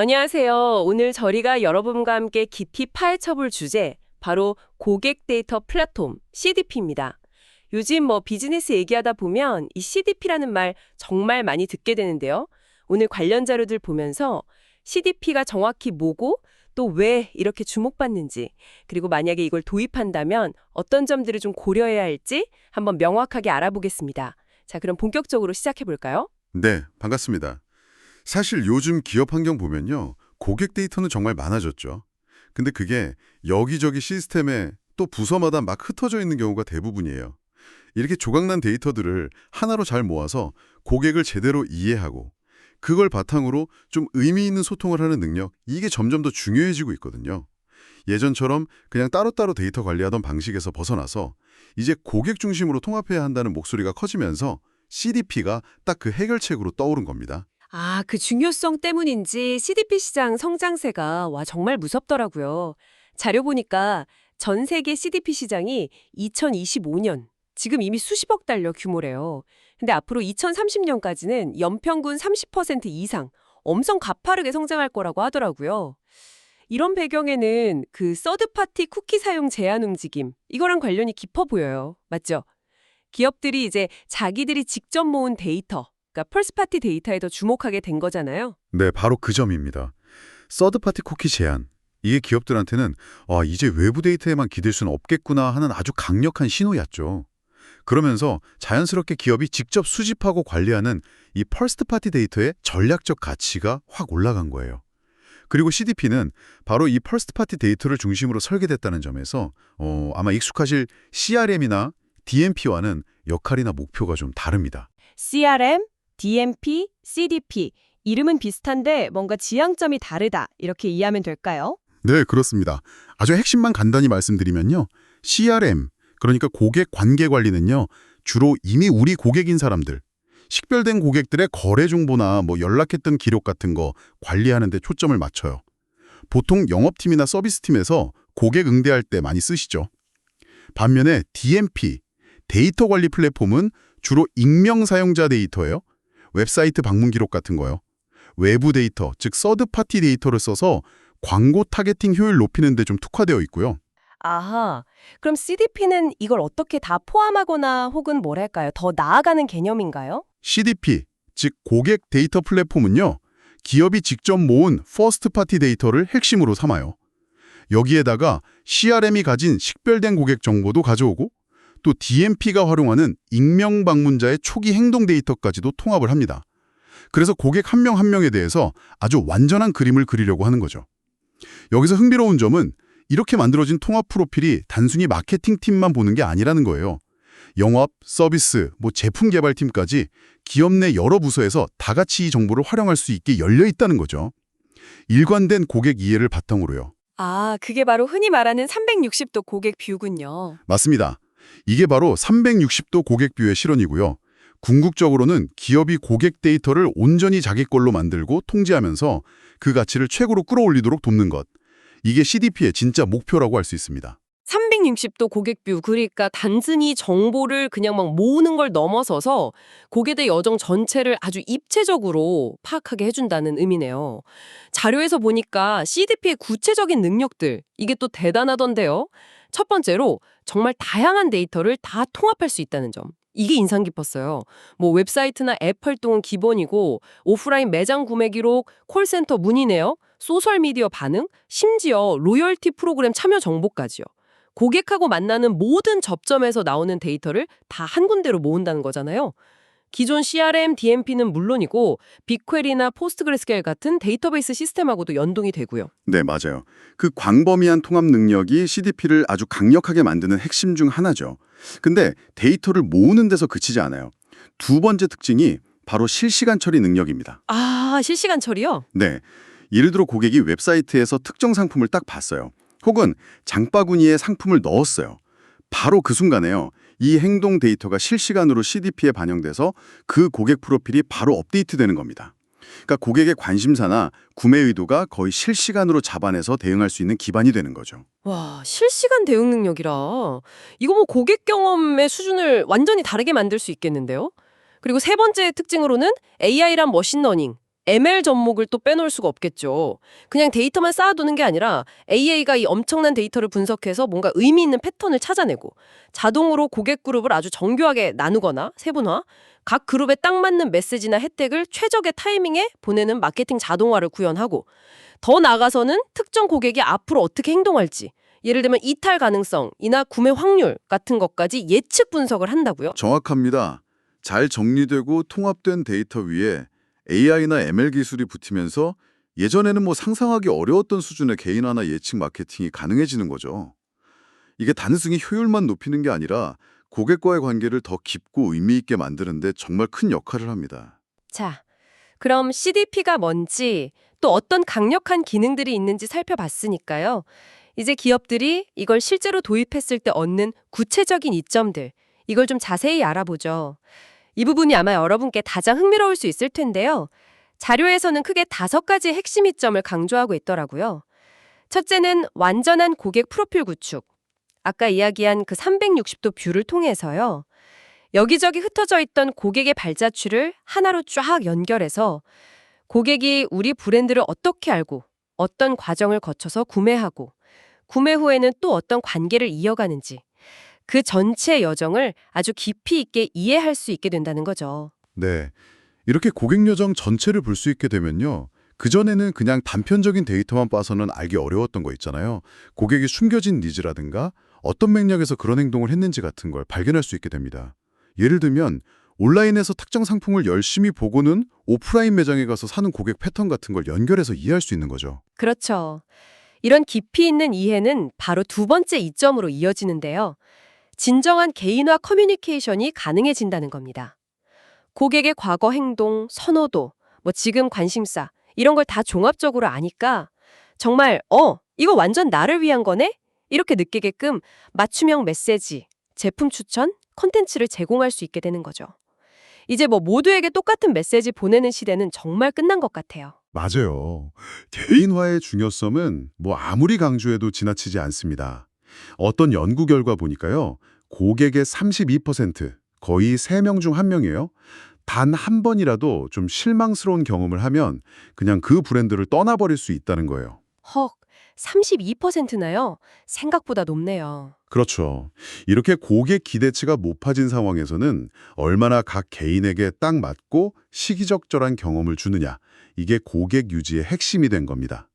안녕하세요. 오늘 저희가 여러분과 함께 깊이 파헤쳐볼 주제, 바로 고객 데이터 플랫폼, CDP입니다. 요즘 비즈니스 얘기하다 보면 이 CDP라는 말 정말 많이 듣게 되는데요. 오늘 관련 자료들 보면서 CDP가 정확히 뭐고 또 왜 이렇게 주목받는지, 그리고 만약에 이걸 도입한다면 어떤 점들을 좀 고려해야 할지 한번 명확하게 알아보겠습니다. 자, 그럼 본격적으로 시작해 볼까요? 네, 반갑습니다. 사실 요즘 기업 환경 보면요. 고객 데이터는 정말 많아졌죠. 근데 그게 여기저기 시스템에 또 부서마다 막 흩어져 있는 경우가 대부분이에요. 이렇게 조각난 데이터들을 하나로 잘 모아서 고객을 제대로 이해하고 그걸 바탕으로 좀 의미 있는 소통을 하는 능력, 이게 점점 더 중요해지고 있거든요. 예전처럼 그냥 따로따로 데이터 관리하던 방식에서 벗어나서 이제 고객 중심으로 통합해야 한다는 목소리가 커지면서 CDP가 딱 그 해결책으로 떠오른 겁니다. 아, 그 중요성 때문인지 CDP 시장 성장세가 정말 무섭더라고요. 자료 보니까 전 세계 CDP 시장이 2025년, 지금 이미 수십억 달러 규모래요. 근데 앞으로 2030년까지는 연평균 30% 이상 엄청 가파르게 성장할 거라고 하더라고요. 이런 배경에는 그 서드파티 쿠키 사용 제한 움직임, 이거랑 관련이 깊어 보여요. 맞죠? 기업들이 이제 자기들이 직접 모은 데이터, 그러니까 펄스파티 데이터에 더 주목하게 된 거잖아요. 네, 바로 그 점입니다. 서드파티 쿠키 제한. 이게 기업들한테는 이제 외부 데이터에만 기댈 수는 없겠구나 하는 아주 강력한 신호였죠. 그러면서 자연스럽게 기업이 직접 수집하고 관리하는 이 퍼스트 파티 데이터의 전략적 가치가 확 올라간 거예요. 그리고 CDP는 바로 이 퍼스트 파티 데이터를 중심으로 설계됐다는 점에서 아마 익숙하실 CRM이나 DMP와는 역할이나 목표가 좀 다릅니다. CRM, DMP, CDP. 이름은 비슷한데 뭔가 지향점이 다르다. 이렇게 이해하면 될까요? 네, 그렇습니다. 아주 핵심만 간단히 말씀드리면요. CRM, 그러니까 고객 관계 관리는요. 주로 이미 우리 고객인 사람들, 식별된 고객들의 거래 정보나 연락했던 기록 같은 거 관리하는 데 초점을 맞춰요. 보통 영업팀이나 서비스팀에서 고객 응대할 때 많이 쓰시죠. 반면에 DMP, 데이터 관리 플랫폼은 주로 익명 사용자 데이터예요. 웹사이트 방문 기록 같은 거요. 외부 데이터, 즉 서드파티 데이터를 써서 광고 타겟팅 효율 높이는 데 좀 특화되어 있고요. 아하. 그럼 CDP는 이걸 어떻게 다 포함하거나 혹은 뭐랄까요? 더 나아가는 개념인가요? CDP, 즉 고객 데이터 플랫폼은요. 기업이 직접 모은 퍼스트 파티 데이터를 핵심으로 삼아요. 여기에다가 CRM이 가진 식별된 고객 정보도 가져오고 또 DMP가 활용하는 익명 방문자의 초기 행동 데이터까지도 통합을 합니다. 그래서 고객 한 명 한 명에 대해서 아주 완전한 그림을 그리려고 하는 거죠. 여기서 흥미로운 점은 이렇게 만들어진 통합 프로필이 단순히 마케팅팀만 보는 게 아니라는 거예요. 영업, 서비스, 제품 개발팀까지 기업 내 여러 부서에서 다 같이 이 정보를 활용할 수 있게 열려 있다는 거죠. 일관된 고객 이해를 바탕으로요. 아, 그게 바로 흔히 말하는 360도 고객 뷰군요. 맞습니다. 이게 바로 360도 고객 뷰의 실현이고요. 궁극적으로는 기업이 고객 데이터를 온전히 자기 걸로 만들고 통제하면서 그 가치를 최고로 끌어올리도록 돕는 것. 이게 CDP의 진짜 목표라고 할 수 있습니다. 360도 고객 뷰, 그러니까 단순히 정보를 그냥 막 모으는 걸 넘어서서 고객의 여정 전체를 아주 입체적으로 파악하게 해준다는 의미네요. 자료에서 보니까 CDP의 구체적인 능력들, 이게 또 대단하던데요. 첫 번째로 정말 다양한 데이터를 다 통합할 수 있다는 점. 이게 인상 깊었어요. 웹사이트나 앱 활동은 기본이고 오프라인 매장 구매 기록, 콜센터 문의 내역, 소셜미디어 반응, 심지어 로열티 프로그램 참여 정보까지요. 고객하고 만나는 모든 접점에서 나오는 데이터를 다 한 군데로 모은다는 거잖아요. 기존 CRM, DMP는 물론이고 빅퀘리나 포스트그레스QL 같은 데이터베이스 시스템하고도 연동이 되고요. 네, 맞아요. 그 광범위한 통합 능력이 CDP를 아주 강력하게 만드는 핵심 중 하나죠. 근데 데이터를 모으는 데서 그치지 않아요. 두 번째 특징이 바로 실시간 처리 능력입니다. 아, 실시간 처리요? 네. 예를 들어 고객이 웹사이트에서 특정 상품을 딱 봤어요. 혹은 장바구니에 상품을 넣었어요. 바로 그 순간에요. 이 행동 데이터가 실시간으로 CDP에 반영돼서 그 고객 프로필이 바로 업데이트되는 겁니다. 그러니까 고객의 관심사나 구매 의도가 거의 실시간으로 잡아내서 대응할 수 있는 기반이 되는 거죠. 와, 실시간 대응 능력이라. 이거 고객 경험의 수준을 완전히 다르게 만들 수 있겠는데요? 그리고 세 번째 특징으로는 AI랑 머신러닝, ML 접목을 또 빼놓을 수가 없겠죠. 그냥 데이터만 쌓아두는 게 아니라 AI가 이 엄청난 데이터를 분석해서 뭔가 의미 있는 패턴을 찾아내고 자동으로 고객 그룹을 아주 정교하게 나누거나 세분화, 각 그룹에 딱 맞는 메시지나 혜택을 최적의 타이밍에 보내는 마케팅 자동화를 구현하고 더 나아가서는 특정 고객이 앞으로 어떻게 행동할지 예를 들면 이탈 가능성이나 구매 확률 같은 것까지 예측 분석을 한다고요? 정확합니다. 잘 정리되고 통합된 데이터 위에 AI나 ML 기술이 붙으면서 예전에는 상상하기 어려웠던 수준의 개인화나 예측 마케팅이 가능해지는 거죠. 이게 단순히 효율만 높이는 게 아니라 고객과의 관계를 더 깊고 의미 있게 만드는데 정말 큰 역할을 합니다. 자, 그럼 CDP가 뭔지 또 어떤 강력한 기능들이 있는지 살펴봤으니까요. 이제 기업들이 이걸 실제로 도입했을 때 얻는 구체적인 이점들, 이걸 좀 자세히 알아보죠. 이 부분이 아마 여러분께 가장 흥미로울 수 있을 텐데요. 자료에서는 크게 5가지의 핵심 이점을 강조하고 있더라고요. 첫째는 완전한 고객 프로필 구축. 아까 이야기한 그 360도 뷰를 통해서요. 여기저기 흩어져 있던 고객의 발자취를 하나로 쫙 연결해서 고객이 우리 브랜드를 어떻게 알고 어떤 과정을 거쳐서 구매하고 구매 후에는 또 어떤 관계를 이어가는지 그 전체 여정을 아주 깊이 있게 이해할 수 있게 된다는 거죠. 네. 이렇게 고객 여정 전체를 볼 수 있게 되면요. 그전에는 그냥 단편적인 데이터만 봐서는 알기 어려웠던 거 있잖아요. 고객이 숨겨진 니즈라든가 어떤 맥락에서 그런 행동을 했는지 같은 걸 발견할 수 있게 됩니다. 예를 들면 온라인에서 특정 상품을 열심히 보고는 오프라인 매장에 가서 사는 고객 패턴 같은 걸 연결해서 이해할 수 있는 거죠. 그렇죠. 이런 깊이 있는 이해는 바로 두 번째 이점으로 이어지는데요. 진정한 개인화 커뮤니케이션이 가능해진다는 겁니다. 고객의 과거 행동, 선호도, 지금 관심사 이런 걸 다 종합적으로 아니까 정말 이거 완전 나를 위한 거네? 이렇게 느끼게끔 맞춤형 메시지, 제품 추천, 콘텐츠를 제공할 수 있게 되는 거죠. 이제 모두에게 똑같은 메시지 보내는 시대는 정말 끝난 것 같아요. 맞아요. 개인화의 중요성은 아무리 강조해도 지나치지 않습니다. 어떤 연구 결과 보니까요. 고객의 32%, 거의 3명 중 1명이에요. 단 한 번이라도 좀 실망스러운 경험을 하면 그냥 그 브랜드를 떠나버릴 수 있다는 거예요. 헉, 32%나요? 생각보다 높네요. 그렇죠. 이렇게 고객 기대치가 높아진 상황에서는 얼마나 각 개인에게 딱 맞고 시기적절한 경험을 주느냐, 이게 고객 유지의 핵심이 된 겁니다.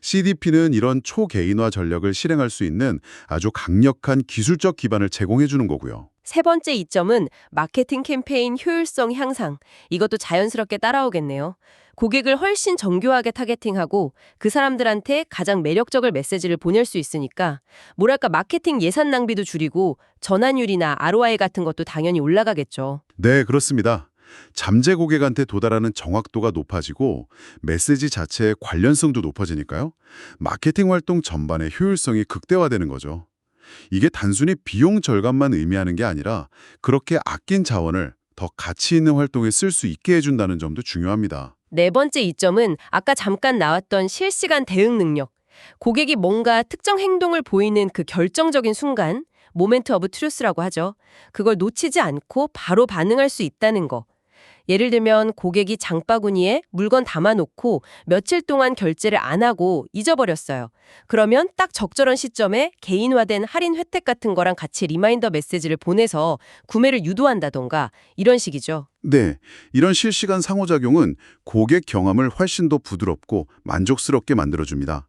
CDP는 이런 초개인화 전략을 실행할 수 있는 아주 강력한 기술적 기반을 제공해 주는 거고요. 세 번째 이점은 마케팅 캠페인 효율성 향상. 이것도 자연스럽게 따라오겠네요. 고객을 훨씬 정교하게 타겟팅하고 그 사람들한테 가장 매력적인 메시지를 보낼 수 있으니까 마케팅 예산 낭비도 줄이고 전환율이나 ROI 같은 것도 당연히 올라가겠죠. 네, 그렇습니다. 잠재 고객한테 도달하는 정확도가 높아지고 메시지 자체의 관련성도 높아지니까요. 마케팅 활동 전반의 효율성이 극대화되는 거죠. 이게 단순히 비용 절감만 의미하는 게 아니라 그렇게 아낀 자원을 더 가치 있는 활동에 쓸 수 있게 해준다는 점도 중요합니다. 네 번째 이점은 아까 잠깐 나왔던 실시간 대응 능력. 고객이 뭔가 특정 행동을 보이는 그 결정적인 순간, 모멘트 오브 트루스라고 하죠. 그걸 놓치지 않고 바로 반응할 수 있다는 거. 예를 들면 고객이 장바구니에 물건 담아놓고 며칠 동안 결제를 안 하고 잊어버렸어요. 그러면 딱 적절한 시점에 개인화된 할인 혜택 같은 거랑 같이 리마인더 메시지를 보내서 구매를 유도한다던가 이런 식이죠. 네, 이런 실시간 상호작용은 고객 경험을 훨씬 더 부드럽고 만족스럽게 만들어줍니다.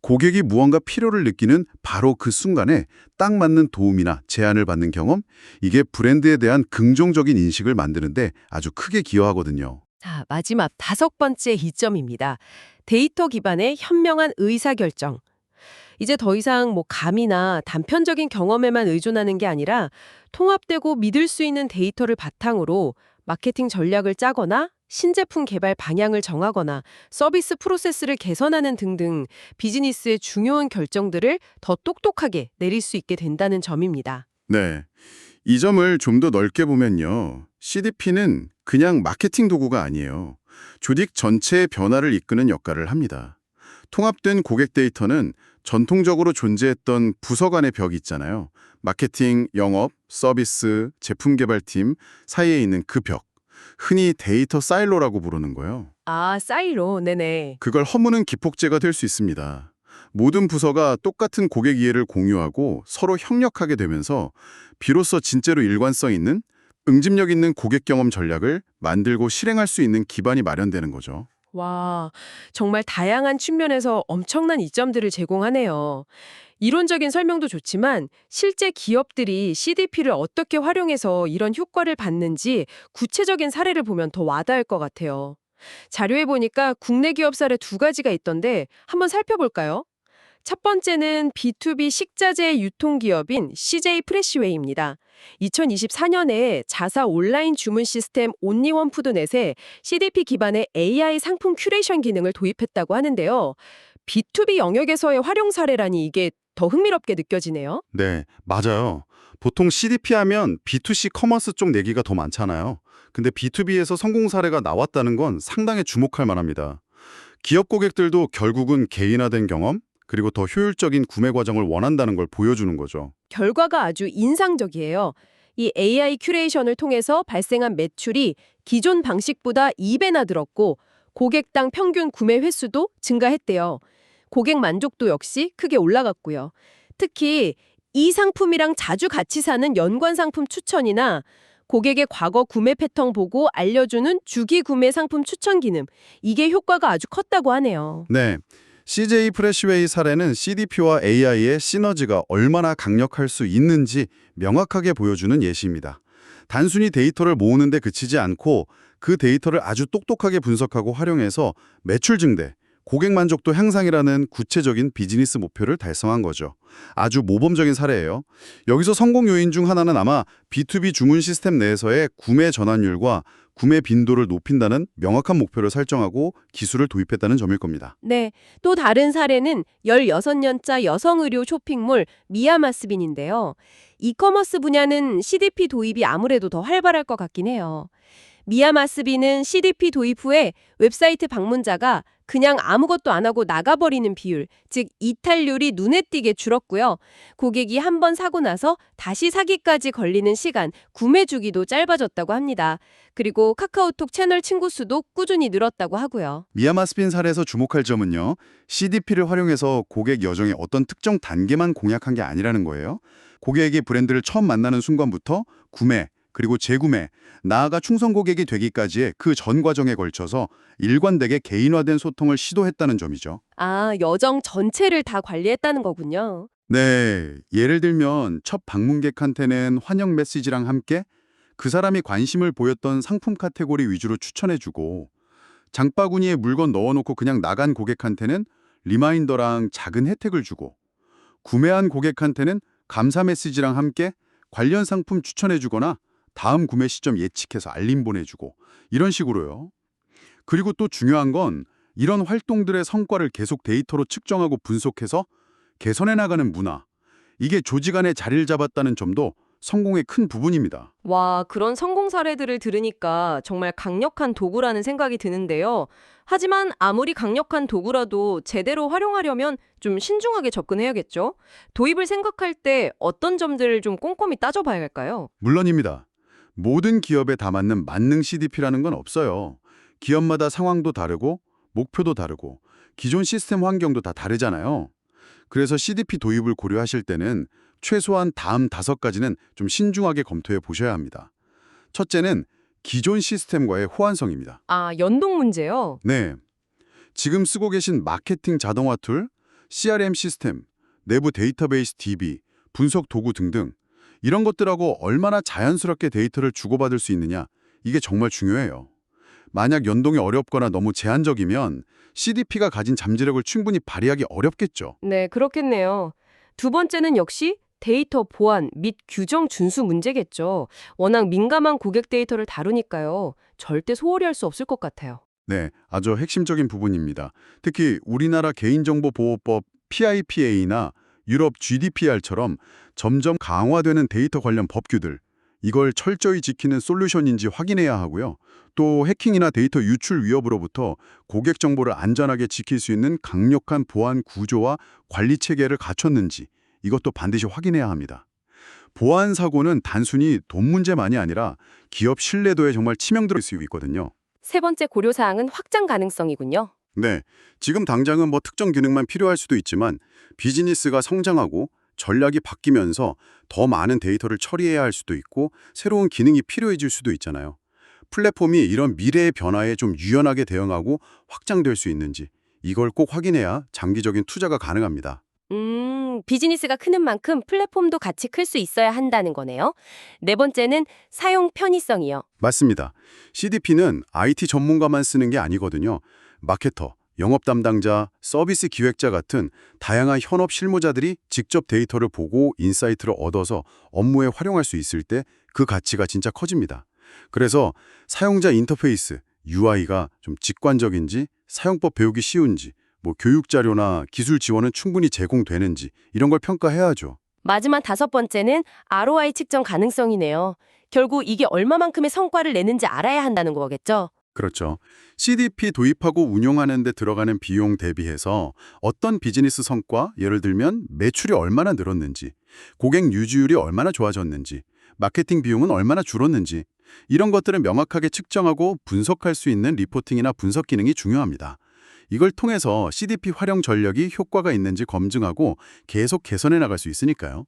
고객이 무언가 필요를 느끼는 바로 그 순간에 딱 맞는 도움이나 제안을 받는 경험, 이게 브랜드에 대한 긍정적인 인식을 만드는데 아주 크게 기여하거든요. 자, 마지막 5번째 이점입니다. 데이터 기반의 현명한 의사결정. 이제 더 이상 감이나 단편적인 경험에만 의존하는 게 아니라 통합되고 믿을 수 있는 데이터를 바탕으로 마케팅 전략을 짜거나 신제품 개발 방향을 정하거나 서비스 프로세스를 개선하는 등등 비즈니스의 중요한 결정들을 더 똑똑하게 내릴 수 있게 된다는 점입니다. 네. 이 점을 좀 더 넓게 보면요. CDP는 그냥 마케팅 도구가 아니에요. 조직 전체의 변화를 이끄는 역할을 합니다. 통합된 고객 데이터는 전통적으로 존재했던 부서 간의 벽이 있잖아요. 마케팅, 영업, 서비스, 제품 개발팀 사이에 있는 그 벽. 흔히 데이터 사일로라고 부르는 거예요. 아, 사이로. 네네. 그걸 허무는 기폭제가 될 수 있습니다. 모든 부서가 똑같은 고객 이해를 공유하고 서로 협력하게 되면서 비로소 진짜로 일관성 있는 응집력 있는 고객 경험 전략을 만들고 실행할 수 있는 기반이 마련되는 거죠. 와, 정말 다양한 측면에서 엄청난 이점들을 제공하네요. 이론적인 설명도 좋지만 실제 기업들이 CDP를 어떻게 활용해서 이런 효과를 받는지 구체적인 사례를 보면 더 와닿을 것 같아요. 자료에 보니까 국내 기업 사례 두 가지가 있던데 한번 살펴볼까요? 첫 번째는 B2B 식자재 유통기업인 CJ 프레시웨이입니다. 2024년에 자사 온라인 주문 시스템 온리원 푸드넷에 CDP 기반의 AI 상품 큐레이션 기능을 도입했다고 하는데요. B2B 영역에서의 활용 사례라니 이게 더 흥미롭게 느껴지네요. 네, 맞아요. 보통 CDP 하면 B2C 커머스 쪽 얘기가 더 많잖아요. 근데 B2B에서 성공 사례가 나왔다는 건 상당히 주목할 만합니다. 기업 고객들도 결국은 개인화된 경험, 그리고 더 효율적인 구매 과정을 원한다는 걸 보여주는 거죠. 결과가 아주 인상적이에요. 이 AI 큐레이션을 통해서 발생한 매출이 기존 방식보다 2배나 늘었고 고객당 평균 구매 횟수도 증가했대요. 고객 만족도 역시 크게 올라갔고요. 특히 이 상품이랑 자주 같이 사는 연관 상품 추천이나 고객의 과거 구매 패턴 보고 알려주는 주기 구매 상품 추천 기능, 이게 효과가 아주 컸다고 하네요. 네, CJ 프레시웨이 사례는 CDP와 AI의 시너지가 얼마나 강력할 수 있는지 명확하게 보여주는 예시입니다. 단순히 데이터를 모으는 데 그치지 않고 그 데이터를 아주 똑똑하게 분석하고 활용해서 매출 증대, 고객 만족도 향상이라는 구체적인 비즈니스 목표를 달성한 거죠. 아주 모범적인 사례예요. 여기서 성공 요인 중 하나는 아마 B2B 주문 시스템 내에서의 구매 전환율과 구매 빈도를 높인다는 명확한 목표를 설정하고 기술을 도입했다는 점일 겁니다. 네, 또 다른 사례는 16년차 여성 의류 쇼핑몰 미야마스빈인데요. 이커머스 분야는 CDP 도입이 아무래도 더 활발할 것 같긴 해요. 미야마스빈은 CDP 도입 후에 웹사이트 방문자가 그냥 아무것도 안 하고 나가버리는 비율, 즉 이탈률이 눈에 띄게 줄었고요. 고객이 한 번 사고 나서 다시 사기까지 걸리는 시간, 구매 주기도 짧아졌다고 합니다. 그리고 카카오톡 채널 친구 수도 꾸준히 늘었다고 하고요. 미야마스빈 사례에서 주목할 점은요. CDP를 활용해서 고객 여정의 어떤 특정 단계만 공략한 게 아니라는 거예요. 고객이 브랜드를 처음 만나는 순간부터 구매, 그리고 재구매, 나아가 충성 고객이 되기까지의 그 전 과정에 걸쳐서 일관되게 개인화된 소통을 시도했다는 점이죠. 아, 여정 전체를 다 관리했다는 거군요. 네, 예를 들면 첫 방문객한테는 환영 메시지랑 함께 그 사람이 관심을 보였던 상품 카테고리 위주로 추천해주고 장바구니에 물건 넣어놓고 그냥 나간 고객한테는 리마인더랑 작은 혜택을 주고 구매한 고객한테는 감사 메시지랑 함께 관련 상품 추천해주거나 다음 구매 시점 예측해서 알림 보내주고 이런 식으로요. 그리고 또 중요한 건 이런 활동들의 성과를 계속 데이터로 측정하고 분석해서 개선해 나가는 문화. 이게 조직 안에 자리를 잡았다는 점도 성공의 큰 부분입니다. 와, 그런 성공 사례들을 들으니까 정말 강력한 도구라는 생각이 드는데요. 하지만 아무리 강력한 도구라도 제대로 활용하려면 좀 신중하게 접근해야겠죠? 도입을 생각할 때 어떤 점들을 좀 꼼꼼히 따져봐야 할까요? 물론입니다. 모든 기업에 다 맞는 만능 CDP라는 건 없어요. 기업마다 상황도 다르고 목표도 다르고 기존 시스템 환경도 다 다르잖아요. 그래서 CDP 도입을 고려하실 때는 최소한 다음 5가지는 좀 신중하게 검토해 보셔야 합니다. 첫째는 기존 시스템과의 호환성입니다. 아, 연동 문제요? 네, 지금 쓰고 계신 마케팅 자동화 툴, CRM 시스템, 내부 데이터베이스 DB, 분석 도구 등등 이런 것들하고 얼마나 자연스럽게 데이터를 주고받을 수 있느냐, 이게 정말 중요해요. 만약 연동이 어렵거나 너무 제한적이면 CDP가 가진 잠재력을 충분히 발휘하기 어렵겠죠. 네, 그렇겠네요. 두 번째는 역시 데이터 보안 및 규정 준수 문제겠죠. 워낙 민감한 고객 데이터를 다루니까요. 절대 소홀히 할 수 없을 것 같아요. 네, 아주 핵심적인 부분입니다. 특히 우리나라 개인정보보호법 PIPA나 유럽 GDPR처럼 점점 강화되는 데이터 관련 법규들, 이걸 철저히 지키는 솔루션인지 확인해야 하고요. 또 해킹이나 데이터 유출 위협으로부터 고객 정보를 안전하게 지킬 수 있는 강력한 보안 구조와 관리 체계를 갖췄는지 이것도 반드시 확인해야 합니다. 보안 사고는 단순히 돈 문제만이 아니라 기업 신뢰도에 정말 치명적일 수 있거든요. 세 번째 고려사항은 확장 가능성이군요. 네, 지금 당장은 뭐 특정 기능만 필요할 수도 있지만 비즈니스가 성장하고 전략이 바뀌면서 더 많은 데이터를 처리해야 할 수도 있고 새로운 기능이 필요해질 수도 있잖아요. 플랫폼이 이런 미래의 변화에 좀 유연하게 대응하고 확장될 수 있는지 이걸 꼭 확인해야 장기적인 투자가 가능합니다. 비즈니스가 크는 만큼 플랫폼도 같이 클 수 있어야 한다는 거네요. 네 번째는 사용 편의성이요. 맞습니다. CDP는 IT 전문가만 쓰는 게 아니거든요. 마케터, 영업 담당자, 서비스 기획자 같은 다양한 현업 실무자들이 직접 데이터를 보고 인사이트를 얻어서 업무에 활용할 수 있을 때 그 가치가 진짜 커집니다. 그래서 사용자 인터페이스, UI가 좀 직관적인지, 사용법 배우기 쉬운지, 뭐 교육 자료나 기술 지원은 충분히 제공되는지 이런 걸 평가해야죠. 마지막 다섯 번째는 ROI 측정 가능성이네요. 결국 이게 얼마만큼의 성과를 내는지 알아야 한다는 거겠죠? 그렇죠. CDP 도입하고 운영하는 데 들어가는 비용 대비해서 어떤 비즈니스 성과, 예를 들면 매출이 얼마나 늘었는지, 고객 유지율이 얼마나 좋아졌는지, 마케팅 비용은 얼마나 줄었는지 이런 것들을 명확하게 측정하고 분석할 수 있는 리포팅이나 분석 기능이 중요합니다. 이걸 통해서 CDP 활용 전략이 효과가 있는지 검증하고 계속 개선해 나갈 수 있으니까요.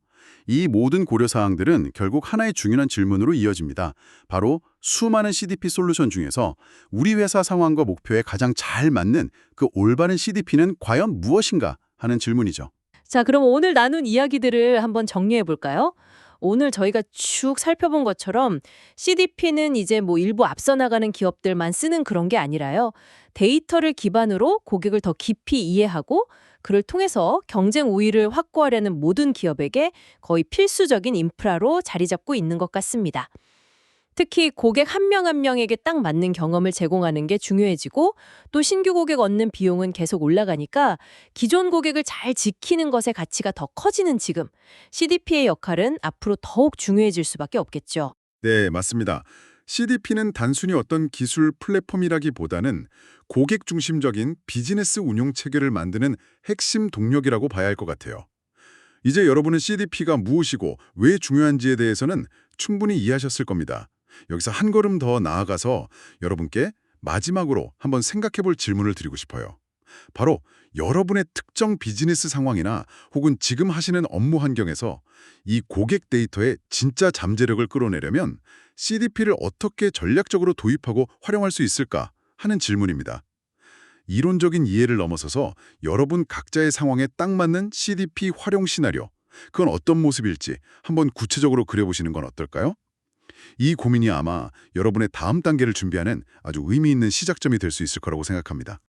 이 모든 고려사항들은 결국 하나의 중요한 질문으로 이어집니다. 바로 수많은 CDP 솔루션 중에서 우리 회사 상황과 목표에 가장 잘 맞는 그 올바른 CDP는 과연 무엇인가 하는 질문이죠. 자, 그럼 오늘 나눈 이야기들을 한번 정리해 볼까요? 오늘 저희가 쭉 살펴본 것처럼 CDP는 이제 뭐 일부 앞서 나가는 기업들만 쓰는 그런 게 아니라요. 데이터를 기반으로 고객을 더 깊이 이해하고 그를 통해서 경쟁 우위를 확보하려는 모든 기업에게 거의 필수적인 인프라로 자리 잡고 있는 것 같습니다. 특히 고객 한 명 한 명에게 딱 맞는 경험을 제공하는 게 중요해지고 또 신규 고객 얻는 비용은 계속 올라가니까 기존 고객을 잘 지키는 것의 가치가 더 커지는 지금 CDP의 역할은 앞으로 더욱 중요해질 수밖에 없겠죠. 네, 맞습니다. CDP는 단순히 어떤 기술 플랫폼이라기보다는 고객 중심적인 비즈니스 운용 체계를 만드는 핵심 동력이라고 봐야 할 것 같아요. 이제 여러분은 CDP가 무엇이고 왜 중요한지에 대해서는 충분히 이해하셨을 겁니다. 여기서 한 걸음 더 나아가서 여러분께 마지막으로 한번 생각해 볼 질문을 드리고 싶어요. 바로 여러분의 특정 비즈니스 상황이나 혹은 지금 하시는 업무 환경에서 이 고객 데이터의 진짜 잠재력을 끌어내려면 CDP를 어떻게 전략적으로 도입하고 활용할 수 있을까 하는 질문입니다. 이론적인 이해를 넘어서서 여러분 각자의 상황에 딱 맞는 CDP 활용 시나리오, 그건 어떤 모습일지 한번 구체적으로 그려보시는 건 어떨까요? 이 고민이 아마 여러분의 다음 단계를 준비하는 아주 의미 있는 시작점이 될 수 있을 거라고 생각합니다.